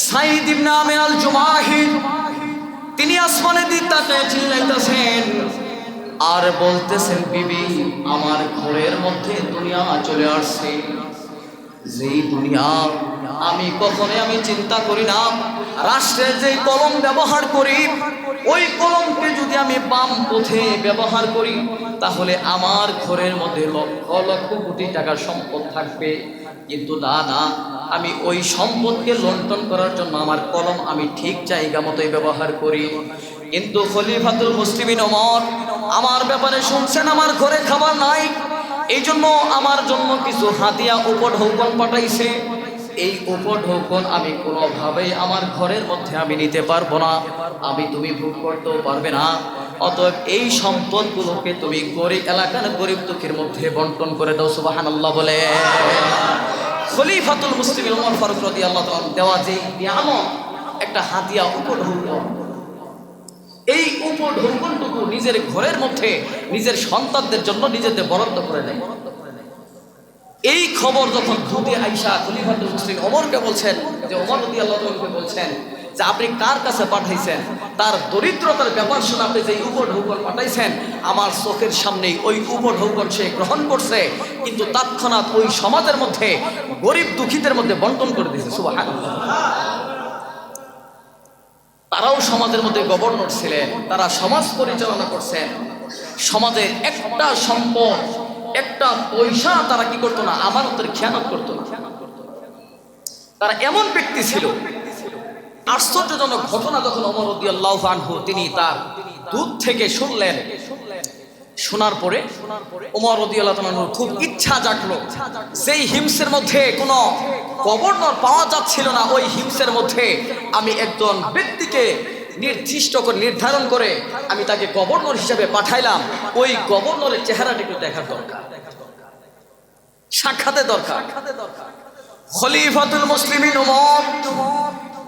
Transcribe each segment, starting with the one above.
সাইদ ইবনে আমির আল জুমাহি তিনি আসমানের দিক তাকিয়ে চিল্লাইতেছেন আর বলতেছেন, বিবি আমার ঘরের মধ্যে দুনিয়া চলে আসছে, যেই দুনিয়া আমি কখনোই চিন্তা করি না। রাষ্ট্রের যে কলম ব্যবহার করি, ওই কলমকে যদি আমি বাম পথে ব্যবহার করি, তাহলে আমার ঘরের মধ্যে লক্ষ লক্ষ কোটি টাকার সম্পদ থাকবে। কিন্তু না, আমি ওই সম্পদকে লুণ্ঠন করার জন্য আমার কলম আমি ঠিক জায়গা মতোই ব্যবহার করি। কিন্তু খলিফাতুল মুসলিমিন ওমর আমার ব্যাপারে শুনছেন, আমার ঘরে খাবার নাই, এই জন্য আমার জন্য কিছু হাতিয়া উপঢৌকন পাঠাইছে। এই উপঢৌকন আমি কোনোভাবেই আমার ঘরের মধ্যে আমি নিতে পারবো না, তুমি ভোগ করতেও পারবে না। অতএব এই সম্পদগুলোকে তুমি গরিব এলাকার গরিব দুঃখীর মধ্যে বন্টন করে দাও। সুবহানাল্লাহ বলে খলিফাতুল মুসলিমিন ওমর ফারুক রাদিয়াল্লাহু তাআলা দেওয়া যে নিয়ামত, একটা হাতিয়া উপঢৌকন, এই উপঢৌকনটুকু নিজের ঘরের মধ্যে নিজের সন্তানদের জন্য নিজেদের বরাদ্দ করে দেয়। এই খবর যখন খুদে আয়েশা খলিফাতুল মুসলিমিন ওমরকে বলছেন, যে ওমর রাদিয়াল্লাহু তাআলাকে বলছেন যে আপনি কার কাছে পাঠাইছেন, তার দরিদ্রতার ব্যাপার শুনে আপনি যে উপঢৌকন পাঠাইছেন, আমার চোখের সামনেই ওই উপঢৌকন সে গ্রহণ করছে, কিন্তু তৎক্ষণাৎ ওই সমাজের মধ্যে গরিব দুঃখীদের মধ্যে বন্টন করে দিয়েছে। সুবহানাল্লাহ। তারাও সমাজের মধ্যে গভর্নর ছিলেন, তারা সমাজ পরিচালনা করছেন। সমাজের একটা সম্পদ, একটা পয়সা তারা কি করতো না, আমানতের খেয়ানত করতো না। তারা এমন ব্যক্তি ছিল। আশ্চর্যজনক ঘটনা, যখন ওমর রাদিয়াল্লাহু আনহু তিনি তার দুধ থেকে শুনলেন, শোনার পরে ওমর রাদিয়াল্লাহু আনহুর খুব ইচ্ছা জাগলো, যেই হিমসের মধ্যে কোনো গভর্নর পাওয়া যাচ্ছিল না, ওই হিমসের মধ্যে আমি একজন ব্যক্তিকে নির্ধারণ করে আমি তাকে গভর্নর হিসেবে পাঠাইলাম। ওই গভর্নরের চেহারাটা একটু দেখার দরকার, সাক্ষাতের দরকার। খলিফাতুল মুসলিমিন ওমর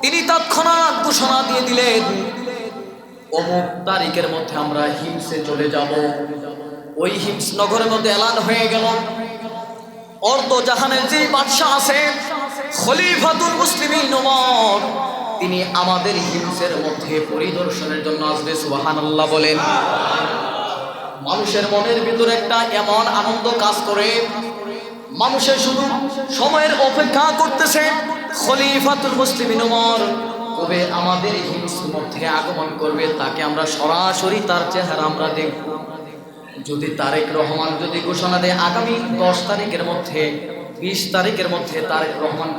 তিনি তৎক্ষণাৎ ঘোষণা দিয়ে দিলেন, অমুক তারিখের মধ্যে আমরা হিমসে চলে যাব। ওই হিমস নগরের মধ্যে এলান হয়ে গেল, অর্ধ জাহানের যে বাদশাহ আছে খলিফাতুল মুসলিমিন ওমর, তিনি আমাদের হিমসের মধ্যে পরিদর্শনের জন্য আসবে। সুবহানাল্লাহ বলেন। মানুষের মনের ভিতরে একটা এমন আনন্দ কাজ করে, মানুষের শুধু সময়ের অপেক্ষা করতেছে, খলিফাতুল মুসলিমিন ওমর কবে আমাদের হিমসের মধ্যে আগমন করবে, তাকে আমরা সরাসরি তার চেহারা আমরা দেখব। যদি তারেক রহমান যদি ঘোষণা দেয় আগামী 10 তারিখের মধ্যে, 20 তারিখের মধ্যে তারেক রহমান